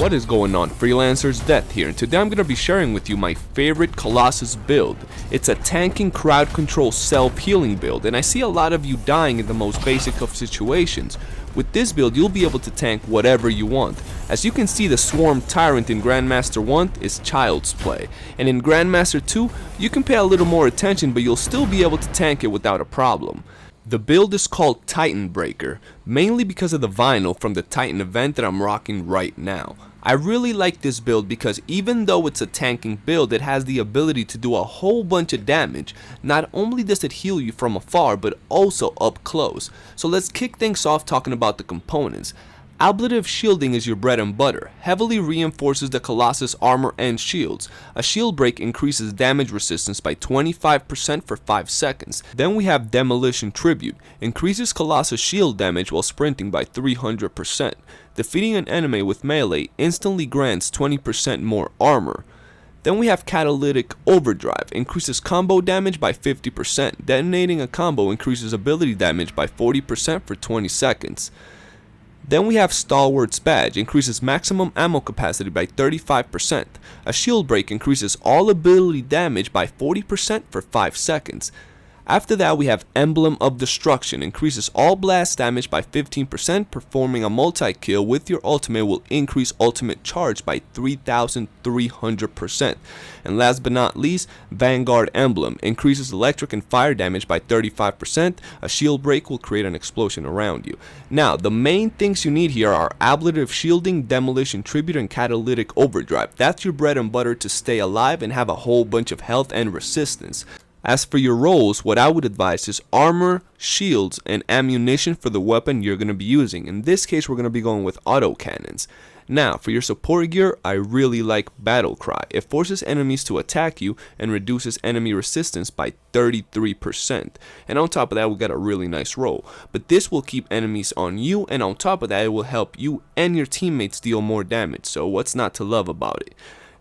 What is going on, freelancers? Death here, and today I'm going to be sharing with you my favorite Colossus build. It's a tanking crowd control self-healing build, and I see a lot of you dying in the most basic of situations. With this build, you'll be able to tank whatever you want. As you can see, the Swarm Tyrant in Grandmaster 1 is child's play, and in Grandmaster 2, you can pay a little more attention, but you'll still be able to tank it without a problem. The build is called Titan Breaker, mainly because of the vinyl from the Titan event that I'm rocking right now. I really like this build because even though it's a tanking build, it has the ability to do a whole bunch of damage. Not only does it heal you from afar, but also up close. So let's kick things off talking about the components. Ablative shielding is your bread and butter, heavily reinforces the Colossus armor and shields. A shield break increases damage resistance by 25% for 5 seconds. Then we have Demolition Tribute, increases Colossus shield damage while sprinting by 300%. Defeating an enemy with melee instantly grants 20% more armor. Then we have Catalytic Overdrive, increases combo damage by 50%. Detonating a combo increases ability damage by 40% for 20 seconds. Then we have Stalwart's Badge, increases maximum ammo capacity by 35%. A shield break increases all ability damage by 40% for 5 seconds. After that we have Emblem of Destruction, increases all blast damage by 15%. Performing a multi-kill with your ultimate will increase ultimate charge by 3,300%. And last but not least, Vanguard Emblem, increases electric and fire damage by 35%. A shield break will create an explosion around you. Now, the main things you need here are Ablative Shielding, Demolition Tribute, and Catalytic Overdrive. That's your bread and butter to stay alive and have a whole bunch of health and resistance. As for your roles, what I would advise is armor, shields, and ammunition for the weapon you're going to be using. In this case, we're going to be going with autocannons. Now, for your support gear, I really like Battle Cry. It forces enemies to attack you and reduces enemy resistance by 33%. And on top of that, we got a really nice roll. But this will keep enemies on you, and on top of that, it will help you and your teammates deal more damage. So what's not to love about it?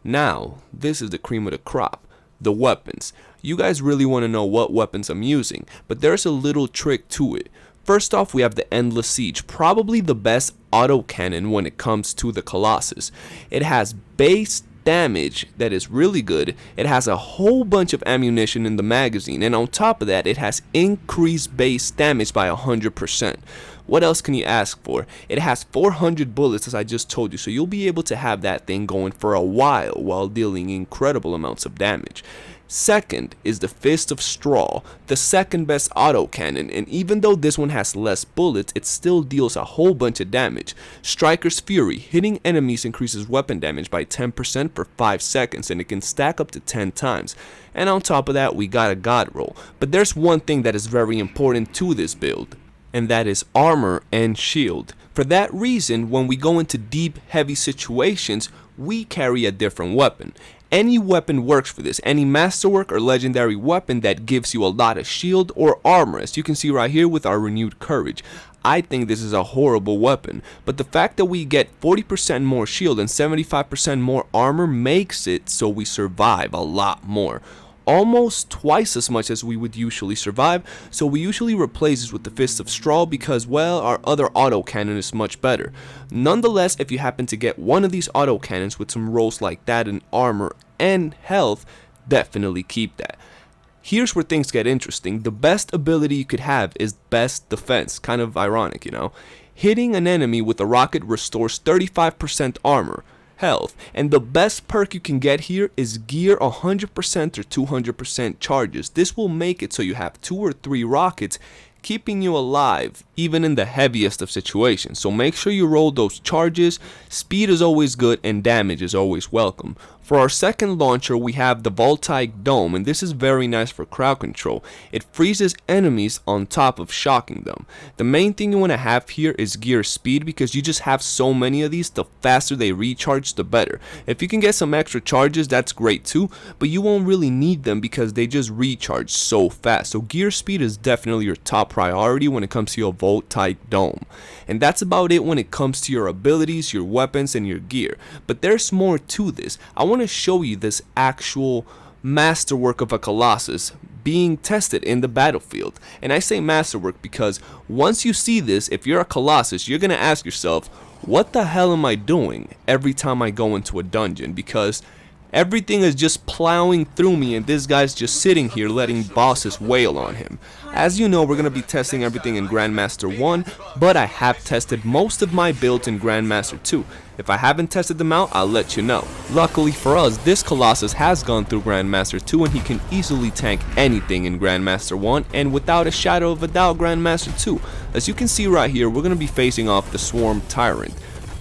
Now, this is the cream of the crop. The weapons. You guys really want to know what weapons I'm using, but there's a little trick to it. First off, we have the Endless Siege, probably the best autocannon when it comes to the Colossus. It has base damage that is really good. It has a whole bunch of ammunition in the magazine, and on top of that, it has increased base damage by 100%. What else can you ask for? It has 400 bullets, as I just told you, so you'll be able to have that thing going for a while dealing incredible amounts of damage. Second is the Fist of Straw, the second best autocannon, and even though this one has less bullets, it still deals a whole bunch of damage. Striker's Fury, hitting enemies increases weapon damage by 10% for 5 seconds, and it can stack up to 10 times. And on top of that, we got a God Roll. But there's one thing that is very important to this build, and that is armor and shield. For that reason, when we go into deep, heavy situations, we carry a different weapon. Any weapon works for this, any masterwork or legendary weapon that gives you a lot of shield or armor, as you can see right here with our Renewed Courage. I think this is a horrible weapon, but the fact that we get 40% more shield and 75% more armor makes it so we survive a lot more. Almost twice as much as we would usually survive, so we usually replace this with the Fist of Straw because, well, our other autocannon is much better. Nonetheless, if you happen to get one of these autocannons with some rolls like that in armor and health, definitely keep that. Here's where things get interesting. The best ability you could have is Best Defense, kind of ironic, you know. Hitting an enemy with a rocket restores 35% armor, health, and the best perk you can get here is Gear 100% or 200% charges. This will make it so you have 2 or 3 rockets, keeping you alive even in the heaviest of situations. So make sure you roll those charges. Speed is always good and damage is always welcome. For our second launcher, we have the Voltaic Dome, and this is very nice for crowd control. It freezes enemies on top of shocking them. The main thing you want to have here is gear speed, because you just have so many of these, the faster they recharge, the better. If you can get some extra charges, that's great too, but you won't really need them because they just recharge so fast. So gear speed is definitely your top priority when it comes to your Voltaic Dome. And that's about it when it comes to your abilities, your weapons, and your gear. But there's more to this. I want to show you this actual masterwork of a Colossus being tested in the battlefield. And I say masterwork because once you see this, if you're a Colossus, you're going to ask yourself, what the hell am I doing every time I go into a dungeon? Because everything is just plowing through me and this guy's just sitting here letting bosses wail on him. As you know, we're going to be testing everything in Grandmaster 1, but I have tested most of my builds in Grandmaster 2. If I haven't tested them out, I'll let you know. Luckily for us, this Colossus has gone through Grandmaster 2 and he can easily tank anything in Grandmaster 1 and without a shadow of a doubt Grandmaster 2. As you can see right here, we're going to be facing off the Swarm Tyrant.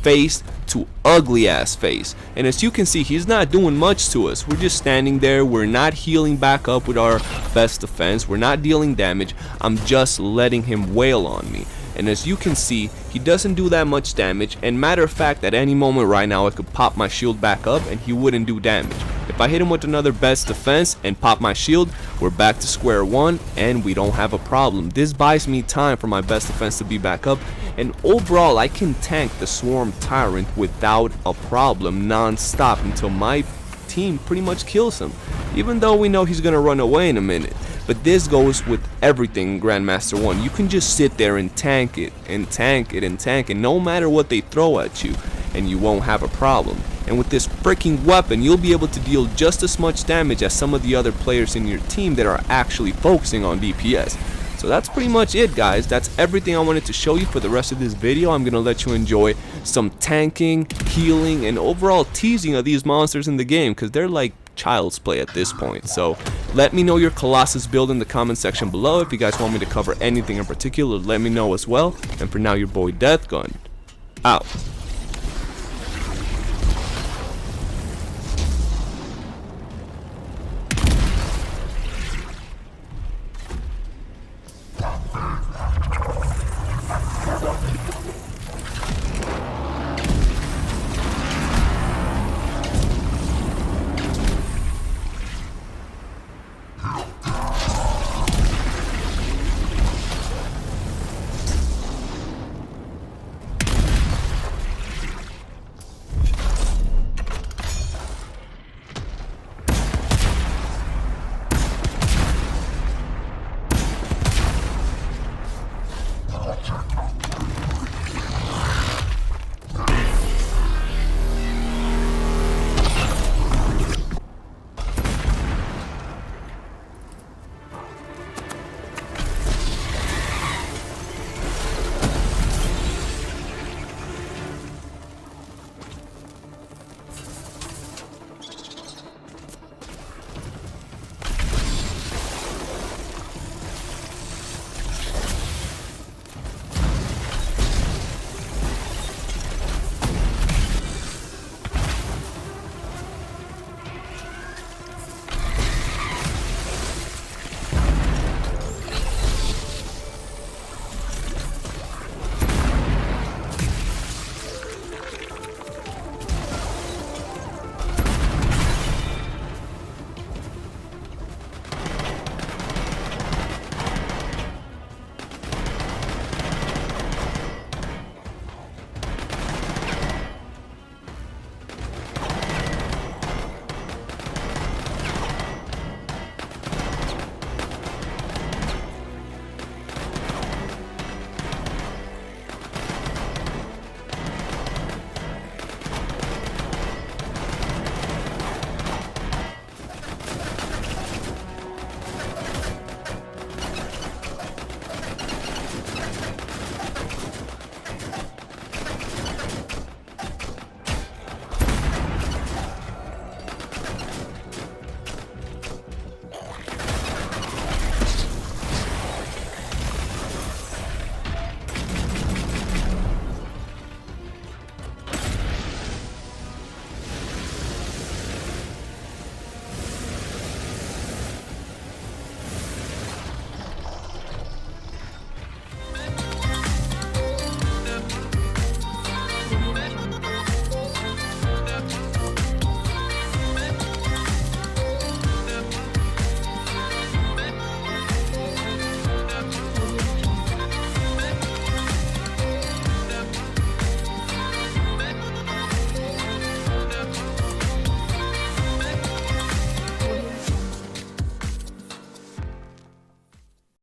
Face to ugly ass face, and as you can see, he's not doing much to us. We're just standing there, we're not healing back up with our best defense, we're not dealing damage. I'm just letting him wail on me, and as you can see, he doesn't do that much damage. And matter of fact, at any moment right now I could pop my shield back up and he wouldn't do damage. If I hit him with another best defense and pop my shield, we're back to square one and we don't have a problem. This buys me time for my best defense to be back up, and overall I can tank the Swarm Tyrant without a problem non-stop until my team pretty much kills him, even though we know he's gonna run away in a minute. But this goes with everything in Grandmaster 1. You can just sit there and tank it and tank it and tank it no matter what they throw at you, and you won't have a problem. And with this freaking weapon, you'll be able to deal just as much damage as some of the other players in your team that are actually focusing on DPS. So that's pretty much it, guys. That's everything I wanted to show you for the rest of this video. I'm gonna let you enjoy some tanking, healing, and overall teasing of these monsters in the game, because they're like child's play at this point. So let me know your Colossus build in the comment section below. If you guys want me to cover anything in particular, let me know as well. And for now, your boy Death Gun out.